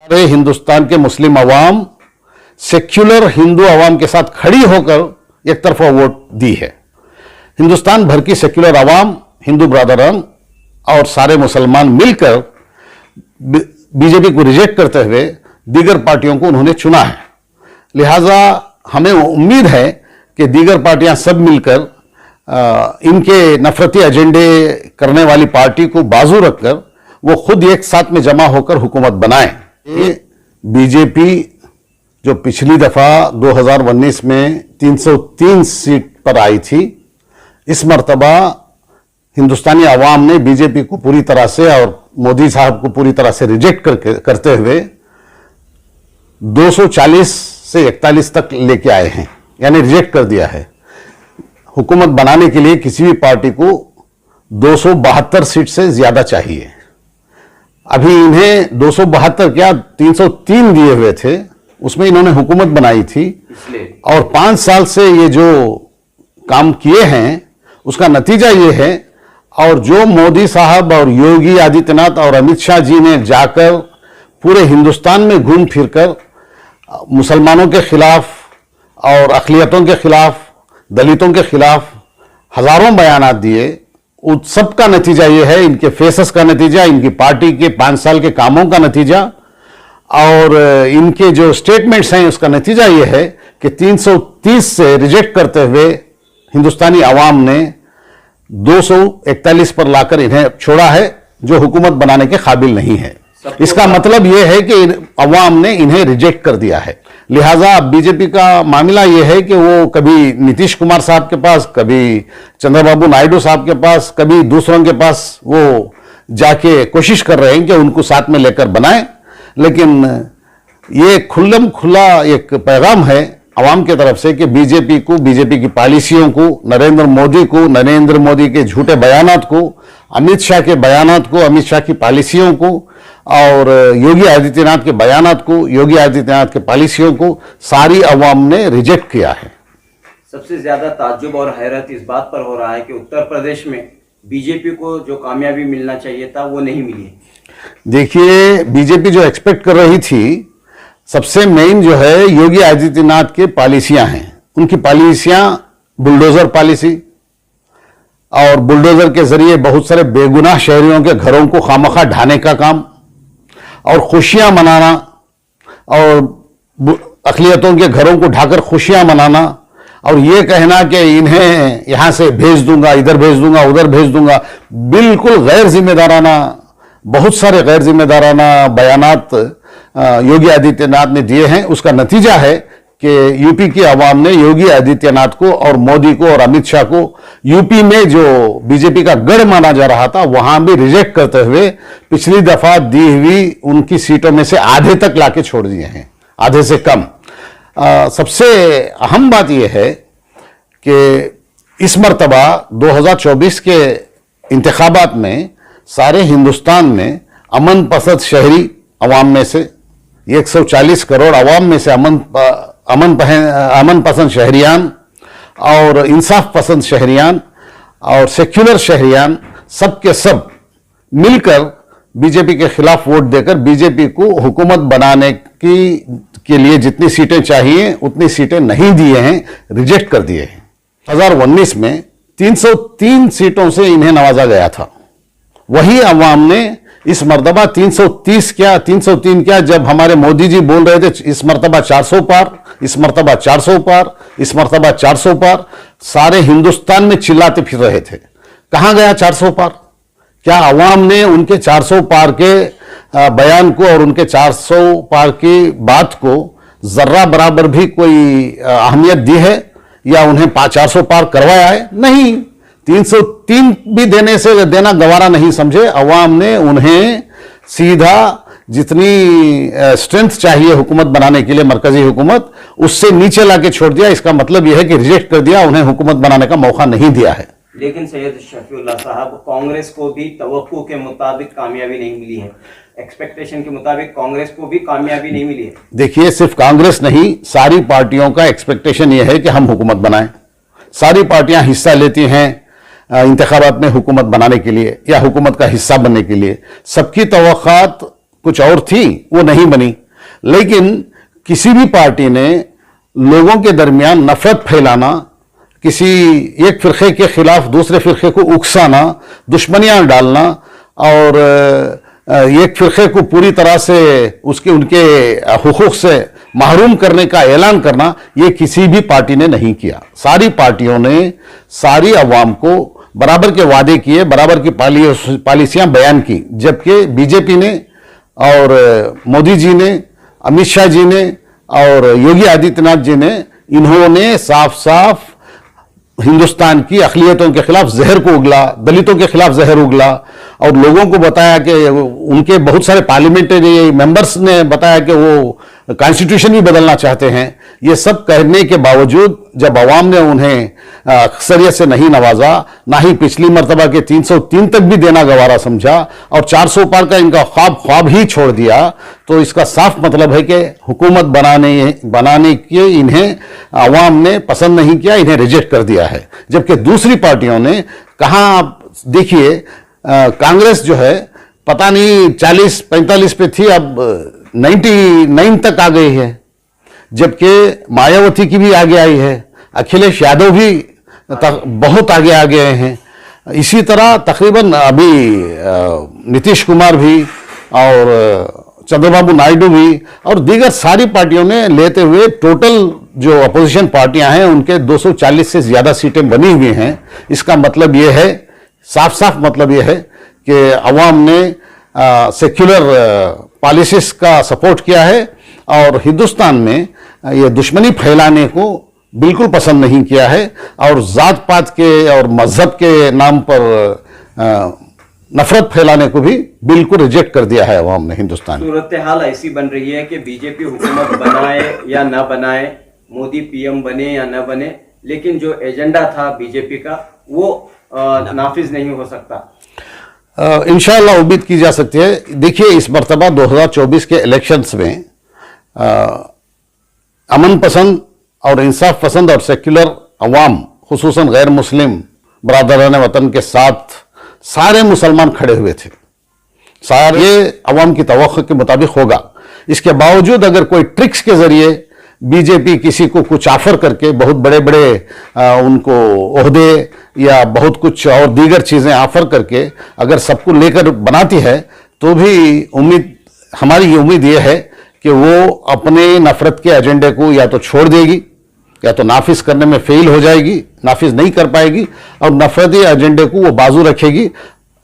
सारे हिंदुस्तान के मुस्लिम अवाम सेक्युलर हिंदू अवाम के साथ खड़ी होकर एक तरफा वोट दी है। हिंदुस्तान भर की सेक्युलर अवाम, हिंदू ब्रदरन और सारे मुसलमान मिलकर बीजेपी को रिजेक्ट करते हुए दीगर पार्टियों को उन्होंने चुना है। लिहाजा हमें उम्मीद है कि दीगर पार्टियां सब मिलकर इनके नफरती एजेंडे करने वाली पार्टी को बाजू रखकर वो खुद एक साथ में जमा होकर हुकूमत बनाएं। बीजेपी जो पिछली दफा 2019 में 303 सीट पर आई थी, इस मर्तबा हिंदुस्तानी अवाम ने बीजेपी को पूरी तरह से और मोदी साहब को पूरी तरह से रिजेक्ट करते हुए 240 से 41 तक लेके आए हैं, यानी रिजेक्ट कर दिया है। हुकूमत बनाने के लिए किसी भी पार्टी को 272 सीट से ज्यादा चाहिए। अभी इन्हें 272 क्या 303 दिए हुए थे, उसमें इन्होंने हुकूमत बनाई थी और 5 साल से ये जो काम किए हैं उसका नतीजा ये है। और जो मोदी साहब और योगी आदित्यनाथ और अमित शाह जी ने जाकर पूरे हिंदुस्तान में घूम फिरकर मुसलमानों के खिलाफ और अक़लियतों के खिलाफ, दलितों के खिलाफ हजारों बयानात दिए, उस सब का नतीजा ये है, इनके फेसेस का नतीजा, इनकी पार्टी के 5 साल के कामों का नतीजा और इनके जो स्टेटमेंट्स हैं उसका नतीजा ये है कि 330 से रिजेक्ट करते हुए हिंदुस्तानी अवाम ने 241 पर लाकर इन्हें छोड़ा है, जो हुकूमत बनाने के काबिल नहीं है। इसका मतलब यह है कि अवाम ने इन्हें रिजेक्ट कर दिया है। लिहाजा अब बीजेपी का मामला यह है कि वो कभी नीतीश कुमार साहब के पास, कभी चंद्रबाबू नायडू साहब के पास, कभी दूसरों के पास वो जाके कोशिश कर रहे हैं कि उनको साथ में लेकर बनाएं। लेकिन ये खुल्लम खुला एक पैगाम है अवाम की तरफ से कि बीजेपी को, बीजेपी की पॉलिसियों को, नरेंद्र मोदी को, नरेंद्र मोदी के झूठे बयानात को, अमित शाह के बयानात को, अमित शाह की पॉलिसियों को और योगी आदित्यनाथ के बयानात को, योगी आदित्यनाथ के पॉलिसियों को सारी अवाम ने रिजेक्ट किया है। सबसे ज्यादा ताज्जुब और हैरत इस बात पर हो रहा है कि उत्तर प्रदेश में बीजेपी को जो कामयाबी मिलना चाहिए था वो नहीं मिली। देखिए, बीजेपी जो एक्सपेक्ट कर रही थी, सबसे मेन जो है योगी आदित्यनाथ के पॉलिसियां हैं। उनकी पॉलिसियां बुलडोजर पॉलिसी और बुलडोजर के जरिए बहुत सारे बेगुनाह शहरियों के घरों को खामखा ढाने का काम और खुशियां मनाना और अक़लियतों के घरों को ढाकर खुशियां मनाना और ये कहना कि इन्हें यहां से भेज दूंगा, इधर भेज दूंगा, उधर भेज दूंगा, बिल्कुल गैर जिम्मेदाराना, बहुत सारे गैर जिम्मेदाराना बयानात योगी आदित्यनाथ ने दिए हैं। उसका नतीजा है कि यूपी की आवाम ने योगी आदित्यनाथ को और मोदी को और अमित शाह को यूपी में जो बीजेपी का गढ़ माना जा रहा था वहां भी रिजेक्ट करते हुए पिछली दफा दी हुई उनकी सीटों में से आधे तक लाके छोड़ दिए हैं, आधे से कम। सबसे अहम बात यह है कि इस मर्तबा 2024 के इंतखाबात में सारे हिंदुस्तान में अमन पसंद शहरी अवाम में से 140 करोड़ अवाम में से अमन पसंद शहरियान और इंसाफ पसंद शहरियान और सेक्युलर शहरियान सब के सब मिलकर बीजेपी के खिलाफ वोट देकर बीजेपी को हुकूमत बनाने के लिए जितनी सीटें चाहिए उतनी सीटें नहीं दिए हैं, रिजेक्ट कर दिए हैं। 2019 में 303 सीटों से इन्हें नवाजा गया था, वही अवाम ने इस मर्तबा 330 क्या 303 क्या, जब हमारे मोदी जी बोल रहे थे इस मर्तबा 400 पार, इस मर्तबा 400 पार, इस मर्तबा 400 पार, सारे हिंदुस्तान में चिल्लाते फिर रहे थे। कहां गया 400 पार? क्या अवाम ने उनके 400 पार के बयान को और उनके 400 पार की बात को जर्रा बराबर भी कोई अहमियत दी है या उन्हें 400 पार करवाया है? नहीं। 303 भी देना गवारा नहीं समझे अवाम ने उन्हें सीधा जितनी स्ट्रेंथ चाहिए हुकूमत बनाने के लिए, मरकजी हुकूमत, उससे नीचे लाके छोड़ दिया। इसका मतलब यह है कि रिजेक्ट कर दिया, उन्हें हुकूमत बनाने का मौका नहीं दिया है। लेकिन सैयद शफीउल्लाह साहब, कांग्रेस को भी तवक्को के मुताबिक कामयाबी नहीं मिली है, एक्सपेक्टेशन के मुताबिक कांग्रेस को भी कामयाबी नहीं मिली है। देखिए, सिर्फ कांग्रेस नहीं, सारी पार्टियों का एक्सपेक्टेशन यह है कि हम हुकूमत बनाएं। सारी पार्टियां हिस्सा लेती हैं इंतखाबात में हुकूमत बनाने के लिए या हुकूमत का हिस्सा बनने के लिए। सबकी तवक्कात कुछ और थी, वो नहीं बनी। लेकिन किसी भी पार्टी ने लोगों के दरमियान नफरत फैलाना, किसी एक फिरके के खिलाफ दूसरे फिरके को उकसाना, दुश्मनियां डालना और एक फिरके को पूरी तरह से उनके हुकूक से महरूम करने का ऐलान करना, ये किसी भी पार्टी ने नहीं किया। सारी पार्टियों ने सारी अवाम को बराबर के वादे किए, बराबर की पॉलिसियां बयान की, जबकि बीजेपी ने और मोदी जी ने, अमित शाह जी ने और योगी आदित्यनाथ जी ने, इन्होंने साफ साफ हिंदुस्तान की अक़लियतों के खिलाफ जहर को उगला, दलितों के खिलाफ जहर उगला और लोगों को बताया कि उनके बहुत सारे पार्लियामेंट्री मेंबर्स ने बताया कि वो कॉन्स्टिट्यूशन भी बदलना चाहते हैं। ये सब कहने के बावजूद जब अवाम ने उन्हें अक्सरियत से नहीं नवाजा, ना ही पिछली मरतबा के 303 तक भी देना गवारा समझा और 400 पार का इनका ख्वाब ही छोड़ दिया, तो इसका साफ मतलब है कि हुकूमत बनाने के इन्हें अवाम ने पसंद नहीं किया, इन्हें रिजेक्ट कर दिया है। जबकि दूसरी पार्टियों ने कहा, आप देखिए कांग्रेस जो है पता नहीं 40-45 पे थी, अब 99 तक आ गई है, जबकि मायावती की भी आगे आई है, अखिलेश यादव भी बहुत आगे आ गए हैं। इसी तरह तकरीबन अभी नीतीश कुमार भी और चंद्रबाबू नायडू भी और दीगर सारी पार्टियों ने लेते हुए टोटल जो अपोजिशन पार्टियां हैं उनके 240 से ज्यादा सीटें बनी हुई हैं। इसका मतलब यह है, साफ साफ मतलब यह है कि अवाम ने सेक्युलर पॉलिसीज का सपोर्ट किया है और हिंदुस्तान में ये दुश्मनी फैलाने को बिल्कुल पसंद नहीं किया है और जात पात के और मजहब के नाम पर नफरत फैलाने को भी बिल्कुल रिजेक्ट कर दिया है अवाम ने हिंदुस्तान में। सूरत हाल ऐसी बन रही है कि बीजेपी हुकूमत बनाए या न बनाए, मोदी पीएम बने या न बने, लेकिन जो एजेंडा था बीजेपी का वो नाफिज नहीं हो सकता। इंशाअल्लाह उम्मीद की जा सकती है। देखिए, इस मरतबा 2024 के इलेक्शंस में अमन पसंद और इंसाफ पसंद और सेक्युलर अवाम, खुसूसन गैर मुस्लिम बरादरान वतन के साथ सारे मुसलमान खड़े हुए थे। सारे अवाम की तवक्को के मुताबिक होगा। इसके बावजूद अगर कोई ट्रिक्स के जरिए बीजेपी किसी को कुछ ऑफर करके बहुत बड़े बड़े उनको ओहदे या बहुत कुछ और दीगर चीजें ऑफर करके अगर सबको लेकर बनाती है, तो भी हमारी उम्मीद यह है कि वो अपने नफरत के एजेंडे को या तो छोड़ देगी या तो नाफिज करने में फेल हो जाएगी, नाफिज नहीं कर पाएगी और नफरती एजेंडे को वो बाजू रखेगी।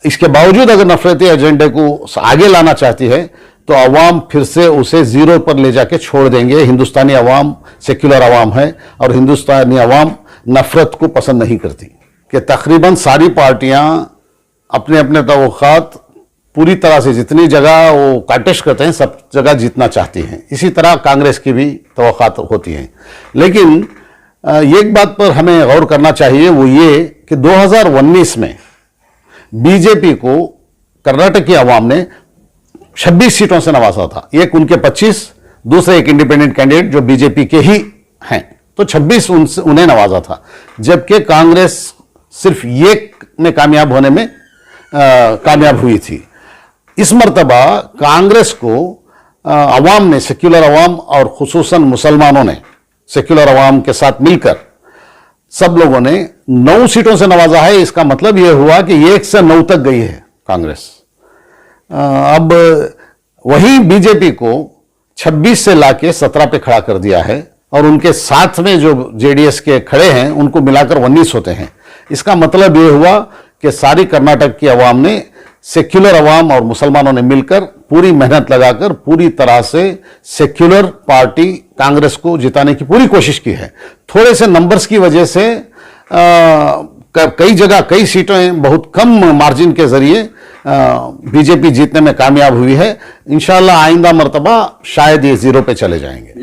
इसके बावजूद अगर नफरती एजेंडे को आगे लाना चाहती है तो अवाम फिर से उसे जीरो पर ले जाके छोड़ देंगे। हिंदुस्तानी अवाम सेक्युलर अवाम है और हिंदुस्तानी अवाम नफरत को पसंद नहीं करती। कि तकरीबन सारी पार्टियां अपने अपने तवक्कात पूरी तरह से जितनी जगह वो काटेस्ट करते हैं सब जगह जीतना चाहती हैं। इसी तरह कांग्रेस की भी तवक्कात होती हैं। लेकिन एक बात पर हमें गौर करना चाहिए, वो ये कि 2019 में बीजेपी को कर्नाटक की अवाम ने 26 सीटों से नवाजा था। एक उनके 25, दूसरे एक इंडिपेंडेंट कैंडिडेट जो बीजेपी के ही हैं, तो 26 उन्हें नवाजा था। जबकि कांग्रेस सिर्फ एक में कामयाब होने में कामयाब हुई थी। इस मर्तबा कांग्रेस को अवाम ने, सेक्युलर अवाम और खुसूसन मुसलमानों ने सेक्युलर अवाम के साथ मिलकर सब लोगों ने 9 सीटों से नवाजा है। इसका मतलब यह हुआ कि 1 से 9 तक गई है कांग्रेस। अब वही बीजेपी को 26 से लाके 17 पे खड़ा कर दिया है और उनके साथ में जो जेडीएस के खड़े हैं उनको मिलाकर 19 होते हैं। इसका मतलब यह हुआ कि सारी कर्नाटक की अवाम ने, सेक्युलर अवाम और मुसलमानों ने मिलकर पूरी मेहनत लगाकर पूरी तरह से सेक्युलर पार्टी कांग्रेस को जिताने की पूरी कोशिश की है। थोड़े से नंबर्स की वजह से कई जगह कई सीटें बहुत कम मार्जिन के जरिए बीजेपी जीतने में कामयाब हुई है। इंशाअल्लाह आइंदा मर्तबा शायद ये जीरो पे चले जाएंगे।